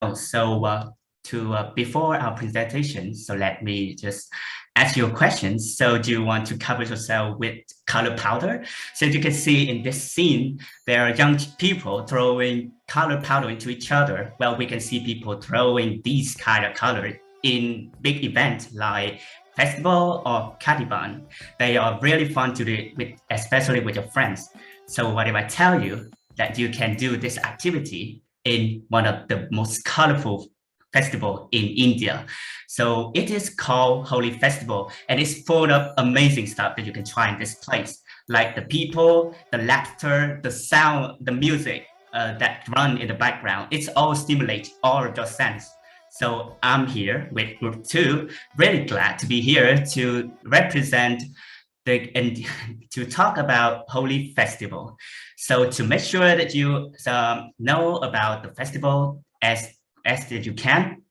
Before our presentation, so let me just ask you a question. So do you want to cover yourself with color powder? So you can see in this scene, there are young people throwing color powder into each other. Well, we can see people throwing these kind of color in big events like festival or Catiban. They are really fun to do with, especially with your friends. So what if I tell you that you can do this activity in one of the most colorful festival in India. So it is called Holi Festival, and it's full of amazing stuff that you can try in this place, like the people, the laughter, the sound, the music that run in the background. It's all stimulate all of your sense. So I'm here with group two, really glad to be here to represent and to talk about Holi Festival. So to make sure that you know about the festival as that you can,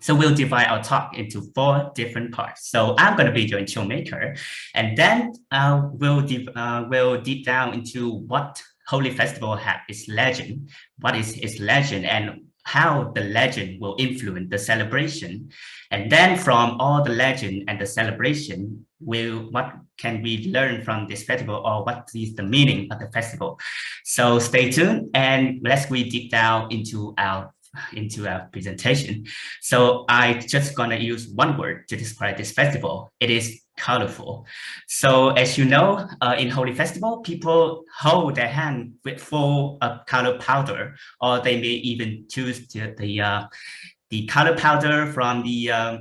so we'll divide our talk into 4 different parts. So I'm going to be your intro maker, and then we'll deep down into what Holi Festival has its legend, what is its legend, and how the legend will influence the celebration. And then from all the legend and the celebration, what can we learn from this festival, or what is the meaning of the festival? So stay tuned and let's go deep down into our presentation. So I just gonna use one word to describe this festival. It is colorful. So as you know, in Holi Festival, people hold their hand with full of color powder, or they may even choose the color powder from the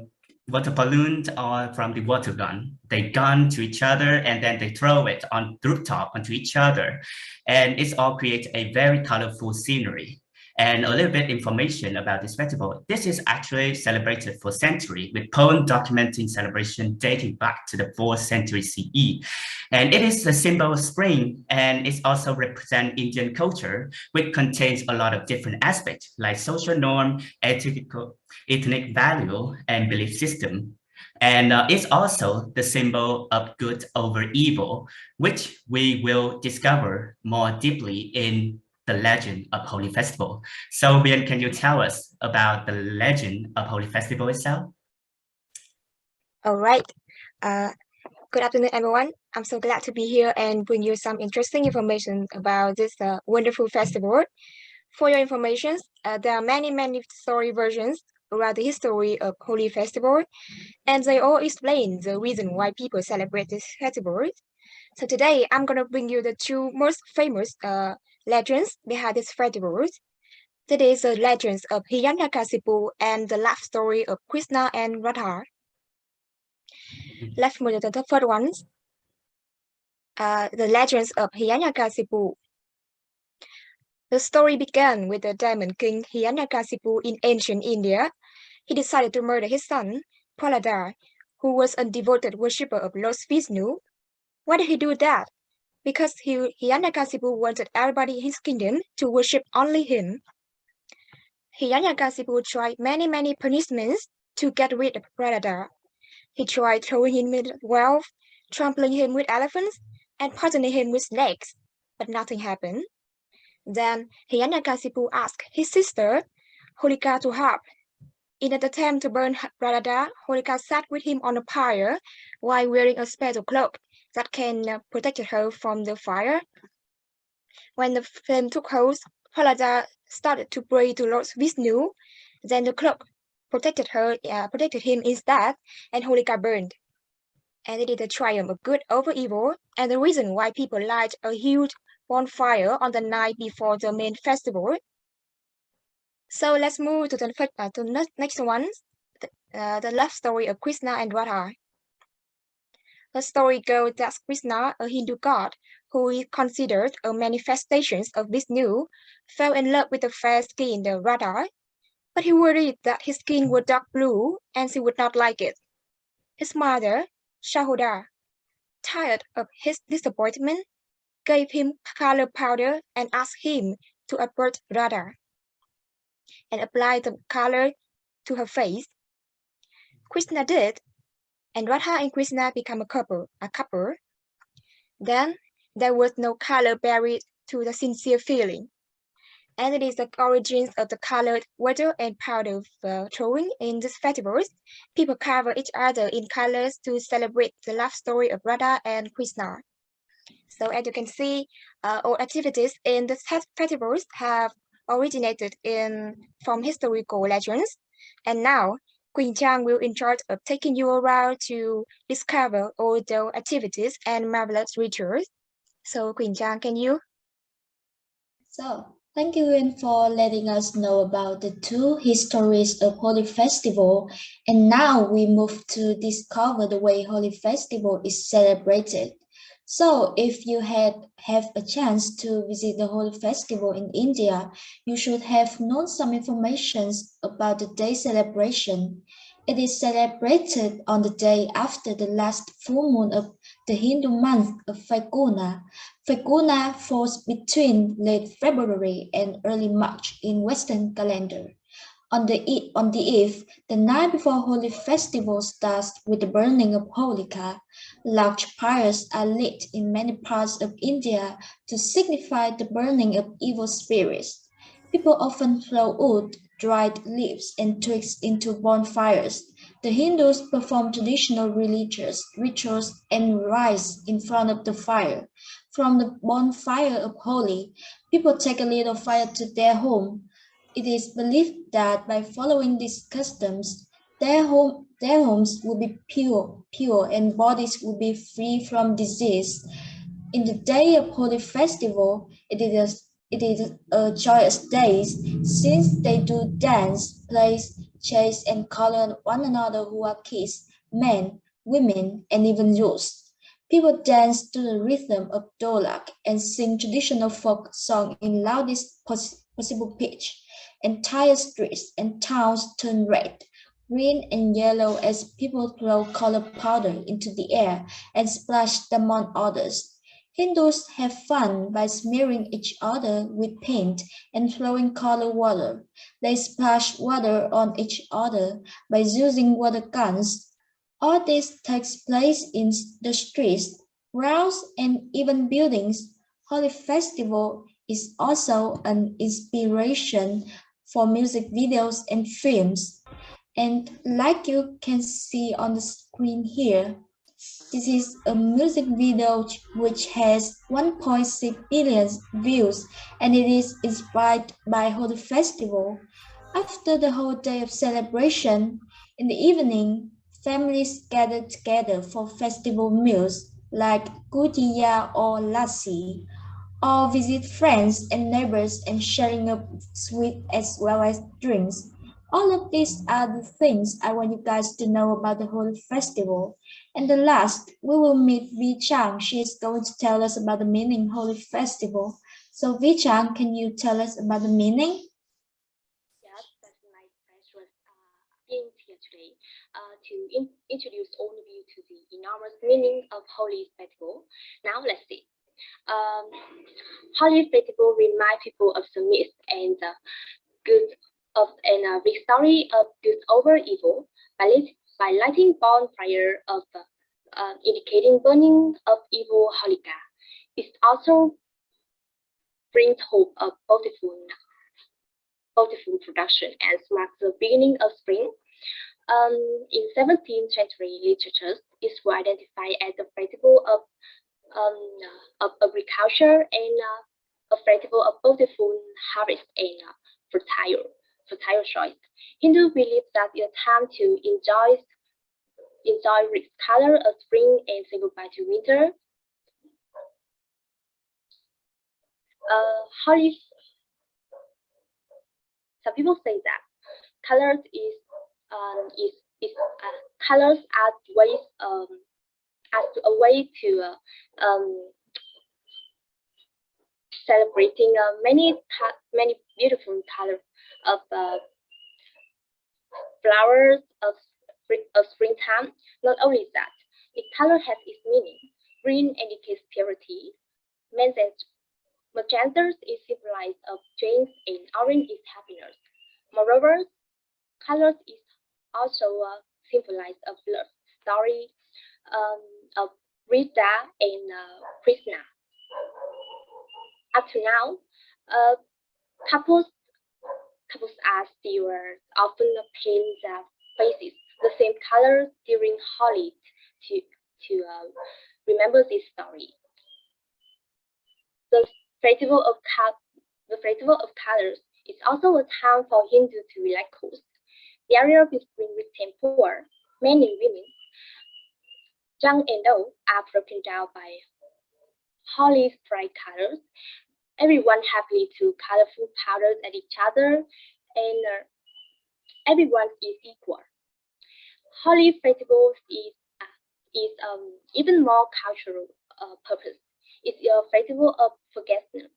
water balloon or from the water gun. They gun to each other and then they throw it on rooftop onto each other. And it's all create a very colorful scenery. And a little bit information about this festival. This is actually celebrated for centuries, with poem documenting celebration dating back to the 4th century CE. And it is a symbol of spring, and it also represents Indian culture, which contains a lot of different aspects like social norm, ethnic value, and belief system. And it's also the symbol of good over evil, which we will discover more deeply in the legend of Holi Festival. So, Bian, can you tell us about the legend of Holi Festival itself? All right. Good afternoon, everyone. I'm so glad to be here and bring you some interesting information about this wonderful festival. For your information, there are many story versions around the history of Holi Festival, and they all explain the reason why people celebrate this festival. So today, I'm going to bring you the 2 most famous legends behind this festival. That is the legends of Hiranyakasipu and the love story of Krishna and Radha. Let's move to the first one. The legends of Hiranyakasipu. The story began with the Demon King Hiranyakasipu in ancient India. He decided to murder his son, Prahlada, who was a devoted worshipper of Lord Vishnu. Why did he do that? Because Hiranyakasipu wanted everybody in his kingdom to worship only him. Hiranyakasipu tried many punishments to get rid of Prahlada. He tried throwing him with wealth, trampling him with elephants, and poisoning him with snakes, but nothing happened. Then Hiranyakasipu asked his sister, Holika, to help. In an attempt to burn Prahlada, Holika sat with him on a pyre while wearing a special cloak that can protect her from the fire. When the flame took hold, Prahlada started to pray to Lord Vishnu. Then the cloak protected him instead, and Holika burned. And it is the triumph of good over evil, and the reason why people light a huge bonfire on the night before the main festival. So let's move to the next one, the love story of Krishna and Radha. The story goes that Krishna, a Hindu god who is considered a manifestation of Vishnu, fell in love with the fair-skinned Radha, but he worried that his skin was dark blue and she would not like it. His mother, Shahuda, tired of his disappointment, gave him color powder and asked him to approach Radha and apply the color to her face. Krishna did, and Radha and Krishna became a couple. Then there was no color buried to the sincere feeling. and it is the origins of the colored water and powder throwing in these festivals. People cover each other in colors to celebrate the love story of Radha and Krishna. So as you can see, all activities in the festivals have originated from historical legends. And now, Queen Chang will in charge of taking you around to discover all the activities and marvelous rituals. So Queen Chang, can you? So, thank you Yuen for letting us know about the two histories of Holi Festival. And now we move to discover the way Holi Festival is celebrated. So, if you have a chance to visit the Holi Festival in India, you should have known some information about the day celebration. It is celebrated on the day after the last full moon of the Hindu month of Falguna. Falguna falls between late February and early March in Western calendar. On the eve, the night before Holi festival starts with the burning of Holika. Large pyres are lit in many parts of India to signify the burning of evil spirits. People often throw wood, dried leaves, and twigs into bonfires. The Hindus perform traditional religious rituals and rise in front of the fire. From the bonfire of Holi, people take a little fire to their home. It is believed that by following these customs, their homes will be pure, and bodies will be free from disease. In the day of Holy Festival, it is a joyous day since they do dance, play, chase, and color one another who are kids, men, women, and even youths. People dance to the rhythm of dolak and sing traditional folk song in loudest possible pitch. Entire streets and towns turn red, green, and yellow as people throw color powder into the air and splash them on others. Hindus have fun by smearing each other with paint and throwing color water. They splash water on each other by using water guns. All this takes place in the streets, grounds, and even buildings. Holy Festival is also an inspiration for music videos and films. And like you can see on the screen here, this is a music video which has 1.6 billion views, and it is inspired by Holi Festival. After the whole day of celebration, in the evening, families gather together for festival meals like gujia or lassi, or visit friends and neighbors and sharing a sweet as well as drinks. All of these are the things I want you guys to know about the whole festival. And the last, we will meet Vi Chang. She is going to tell us about the meaning Holy Festival. So Vi Chang, can you tell us about the meaning? Yes, that's my pleasure being here today to introduce all of you to the enormous meaning of Holy Festival. Now let's see. Holy Festival remind people of the myth and good of and victory of good over evil by lighting bonfire of indicating burning of evil Holika. It also brings hope of bountiful production and marks the beginning of spring. In 17th century literature, it was identified as a festival of agriculture and a festival of bountiful harvest and fertile soil. Hindu believe that it's time to enjoy rich color of spring and say goodbye to winter. Holy. Some people say that colors colors as a way to celebrating many beautiful colors of flowers of springtime. Not only that, the color has its meaning. Green indicates purity. Magenta is symbolized of strength, and orange is happiness. Moreover, colors is also symbolized of love story of Rita and Krishna. Up to now, Couples as viewers often paint their faces the same color during Holi to remember this story. The festival of colors is also a time for Hindus to relax. The area between rich and poor, men and women, young and old, are broken down by Holi's bright colors. Everyone happily threw colorful powders at each other, and everyone is equal. Holi festival is even more cultural purpose. It's a festival of forgiveness,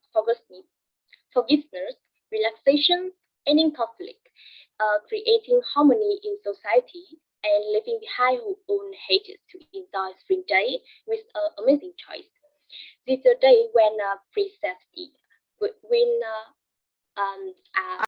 relaxation, ending conflict, creating harmony in society, and leaving behind own hatred to enjoy spring day with an amazing choice. This is a day when princess when